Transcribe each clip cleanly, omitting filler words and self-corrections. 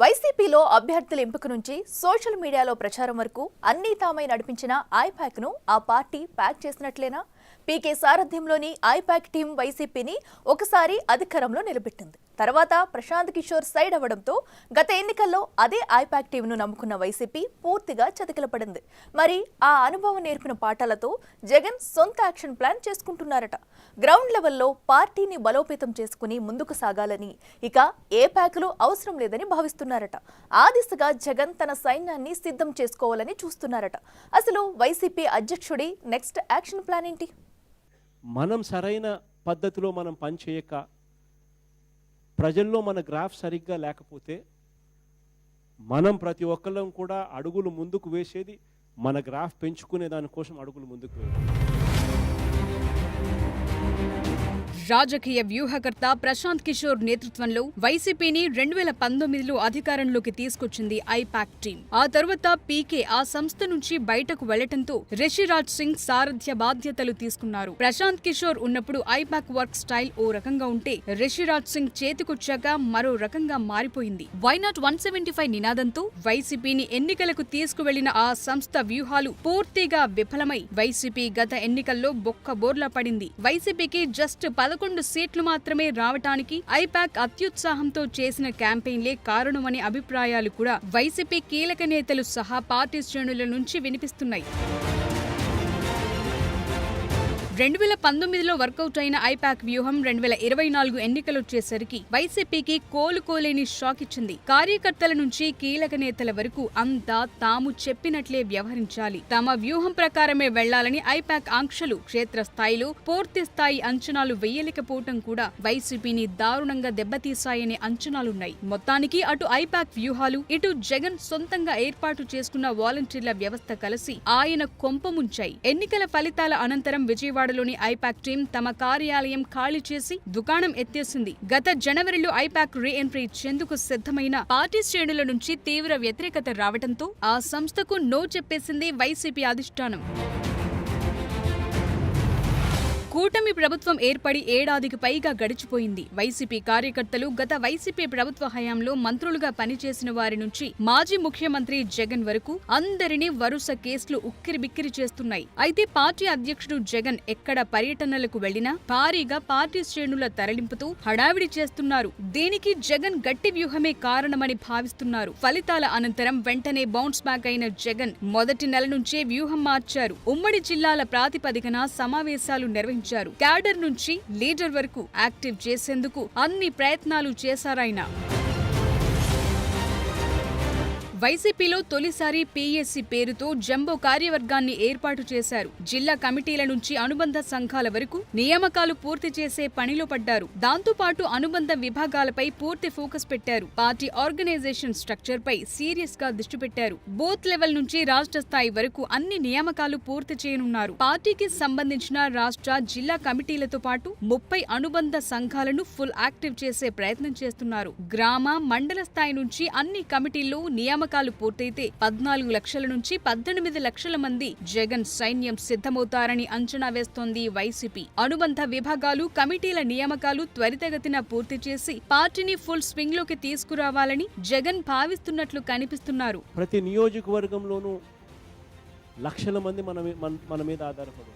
వైసీపీలో అభ్యర్థుల ఎంపిక నుంచి సోషల్ మీడియాలో ప్రచారం వరకు అన్ని తామై నడిపించిన ఐపాక్ ను ఆ పార్టీ ప్యాక్ చేసినట్లేనా? పీకే సారథ్యంలోని ఐపాక్ టీం వైసీపీని ఒకసారి అధికారంలో నిలబెట్టింది. తర్వాత ప్రశాంత్ కిషోర్ సైడ్ అవ్వడంతో గత ఎన్నికల్లో అదే ఐపాక్ టీంను నమ్ముకున్న వైసీపీ పూర్తిగా చతికిలపడింది. మరి ఆ అనుభవం నేర్పిన పాఠాలతో జగన్ సొంత యాక్షన్ ప్లాన్ చేసుకుంటున్నారట. గ్రౌండ్ లెవెల్లో పార్టీని బలోపేతం చేసుకుని ముందుకు సాగాలని, ఇక ఏ ప్యాకులు అవసరం లేదని భావిస్తున్నారట. ఆ దిశగా జగన్ తన సైన్యాన్ని సిద్ధం చేసుకోవాలని చూస్తున్నారట. అసలు వైసీపీ అధ్యక్షుడి నెక్స్ట్ యాక్షన్ ప్లాన్ ఏంటి? మనం సరైన పద్ధతిలో మనం పనిచేయక, ప్రజల్లో మన గ్రాఫ్ సరిగ్గా లేకపోతే మనం ప్రతి ఒక్కళ్ళం కూడా అడుగులు ముందుకు వేసేది మన గ్రాఫ్ పెంచుకునే దానికోసం అడుగులు ముందుకు వేయాలి. రాజకీయ వ్యూహకర్త ప్రశాంత్ కిషోర్ నేతృత్వంలో వైసీపీని 2019లో అధికారంలోకి తీసుకొచ్చింది ఐపాక్ టీం. ఆ తర్వాత పీకే ఆ సంస్థ నుంచి బయటకు వెళ్లటంతో రిషిరాజ్ సింగ్ సారథ్య బాధ్యతలు తీసుకున్నారు. ప్రశాంత్ కిషోర్ ఉన్నప్పుడు ఐపాక్ వర్క్ స్టైల్ ఓ రకంగా ఉంటే, రిషిరాజ్ సింగ్ చేతికొచ్చాక మరో రకంగా మారిపోయింది. వైనాట్ 175 నినాదంతో వైసీపీని ఎన్నికలకు తీసుకువెళ్లిన ఆ సంస్థ వ్యూహాలు పూర్తిగా విఫలమై వైసీపీ గత ఎన్నికల్లో బొక్కబోర్లా పడింది. వైసీపీకి జస్ట్ 11 సీట్లు మాత్రమే రావటానికి ఐపాక్ అత్యుత్సాహంతో చేసిన క్యాంపెయిన్లే కారణమనే అభిప్రాయాలు కూడా వైసీపీ కీలక నేతలు సహా పార్టీ శ్రేణుల నుంచి వినిపిస్తున్నాయి. 2019లో వర్కౌట్ అయిన ఐపాక్ వ్యూహం 2024 ఎన్నికలొచ్చేసరికి వైసీపీకి కోలుకోలేని షాక్ ఇచ్చింది. కార్యకర్తల నుంచి కీలక నేతల వరకు అంతా తాము చెప్పినట్లే వ్యవహరించాలి, తమ వ్యూహం ప్రకారమే వెళ్లాలని ఐపాక్ ఆంక్షలు క్షేత్రస్థాయిలో పూర్తి స్థాయి అంచనాలు వేయలేకపోవటం కూడా వైసీపీని దారుణంగా దెబ్బతీశాయనే అంచనాలున్నాయి. మొత్తానికి అటు ఐపాక్ వ్యూహాలు, ఇటు జగన్ సొంతంగా ఏర్పాటు చేసుకున్న వాలంటీర్ల వ్యవస్థ కలిసి ఆయన కొంపముంచాయి. ఎన్నికల ఫలితాల అనంతరం విజయవాడ లోని ఐపాక్ టీం తమ కార్యాలయం ఖాళీ చేసి దుకాణం ఎత్తేసింది. గత జనవరిలో ఐపాక్ రీ ఎంట్రీ ఇచ్చేందుకు సిద్ధమైన పార్టీ శ్రేణుల నుంచి తీవ్ర వ్యతిరేకత రావడంతో ఆ సంస్థకు నో చెప్పేసింది వైసీపీ అధిష్టానం. కూటమి ప్రభుత్వం ఏర్పడి ఏడాదికి పైగా గడిచిపోయింది. వైసీపీ కార్యకర్తలు గత వైసీపీ ప్రభుత్వ హయాంలో మంత్రులుగా పనిచేసిన వారి నుంచి మాజీ ముఖ్యమంత్రి జగన్ వరకు అందరినీ వరుస కేసులు ఉక్కిరిబిక్కిరి చేస్తున్నాయి. అయితే పార్టీ అధ్యక్షుడు జగన్ ఎక్కడ పర్యటనలకు వెళ్లినా భారీగా పార్టీ శ్రేణుల తరలింపుతో హడావిడి చేస్తున్నారు. దీనికి జగన్ గట్టి వ్యూహమే కారణమని భావిస్తున్నారు. ఫలితాల అనంతరం వెంటనే బౌన్స్ బ్యాక్ అయిన జగన్ మొదటి నెల నుంచే వ్యూహం మార్చారు. ఉమ్మడి జిల్లాల ప్రాతిపదికన సమావేశాలు నిర్వహించారు. క్యాడర్ నుంచి లీడర్ వరకు యాక్టివ్ చేసేందుకు అన్ని ప్రయత్నాలు చేశారాయన. వైసీపీలో తొలిసారి పీఎస్సీ పేరుతో జంబో కార్యవర్గాన్ని ఏర్పాటు చేశారు. జిల్లా కమిటీల నుంచి అనుబంధ సంఘాల వరకు నియామకాలు పూర్తి చేసే పనిలో పడ్డారు. దాంతోపాటు అనుబంధ విభాగాలపై పూర్తి ఫోకస్ పెట్టారు. పార్టీ ఆర్గనైజేషన్ స్ట్రక్చర్ పై సీరియస్ గా దృష్టి పెట్టారు. బూత్ లెవెల్ నుంచి రాష్ట్ర స్థాయి వరకు అన్ని నియామకాలు పూర్తి చేయనున్నారు. పార్టీకి సంబంధించిన రాష్ట్ర, జిల్లా కమిటీలతో పాటు 30 అనుబంధ సంఘాలను ఫుల్ యాక్టివ్ చేసే ప్రయత్నం చేస్తున్నారు. గ్రామ, మండల స్థాయి నుంచి అన్ని కమిటీల్లో నియామకాలు పూర్తయితే 14 లక్షల నుంచి 18 లక్షల మంది జగన్ సైన్యం సిద్ధమవుతారని అంచనా వేస్తోంది వైసీపీ. అనుబంధ విభాగాలు, కమిటీల నియామకాలు త్వరితగతిన పూర్తి చేసి పార్టీని ఫుల్ స్వింగ్ లోకి తీసుకురావాలని జగన్ భావిస్తున్నట్లు కనిపిస్తున్నారు. ప్రతి నియోజకవర్గంలోనూ లక్షల మంది మన మీద ఆధారపడి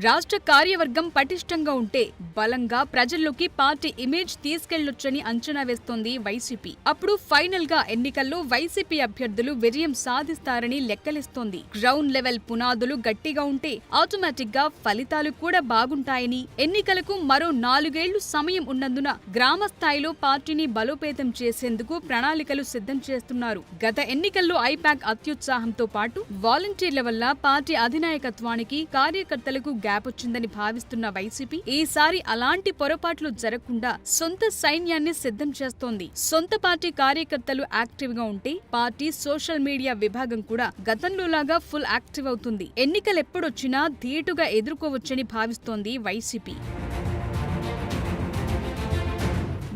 రాష్ట్ర కార్యవర్గం పటిష్టంగా ఉంటే బలంగా ప్రజల్లోకి పార్టీ ఇమేజ్ తీసుకెళ్లొచ్చని అంచనా వేస్తోంది వైసీపీ. అప్పుడు ఫైనల్ గా ఎన్నికల్లో వైసీపీ అభ్యర్థులు విజయం సాధిస్తారని లెక్కలిస్తోంది. గ్రౌండ్ లెవెల్ పునాదులు గట్టిగా ఉంటే ఆటోమేటిక్ గా ఫలితాలు కూడా బాగుంటాయని, ఎన్నికలకు మరో 4 ఏళ్లు సమయం ఉన్నందున గ్రామ స్థాయిలో పార్టీని బలోపేతం చేసేందుకు ప్రణాళికలు సిద్ధం చేస్తున్నారు. గత ఎన్నికల్లో ఐపాక్ అత్యుత్సాహంతో పాటు వాలంటీర్ల వల్ల పార్టీ అధినాయకత్వానికి, కార్యకర్తలకు గ్యాప్ వచ్చిందని భావిస్తున్న వైసీపీ ఈసారి అలాంటి పొరపాట్లు జరగకుండా సొంత సైన్యాన్ని సిద్ధం చేస్తోంది. సొంత పార్టీ కార్యకర్తలు యాక్టివ్ గా ఉంటే పార్టీ సోషల్ మీడియా విభాగం కూడా గతంలోలాగా ఫుల్ యాక్టివ్ అవుతుంది. ఎన్నికలెప్పుడొచ్చినా ధీటుగా ఎదుర్కోవచ్చని భావిస్తోంది వైసీపీ.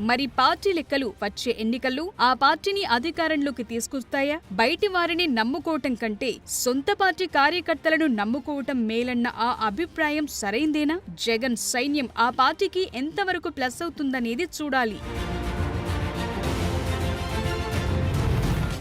మరి పార్టీ లెక్కలు వచ్చే ఎన్నికల్లో ఆ పార్టీని అధికారంలోకి తీసుకొస్తాయా? బయటి వారిని నమ్ముకోవటం కంటే సొంత పార్టీ కార్యకర్తలను నమ్ముకోవటం మేలన్న ఆ అభిప్రాయం సరైందేనా? జగన్ సైన్యం ఆ పార్టీకి ఎంతవరకు ప్లస్ అవుతుందనేది చూడాలి.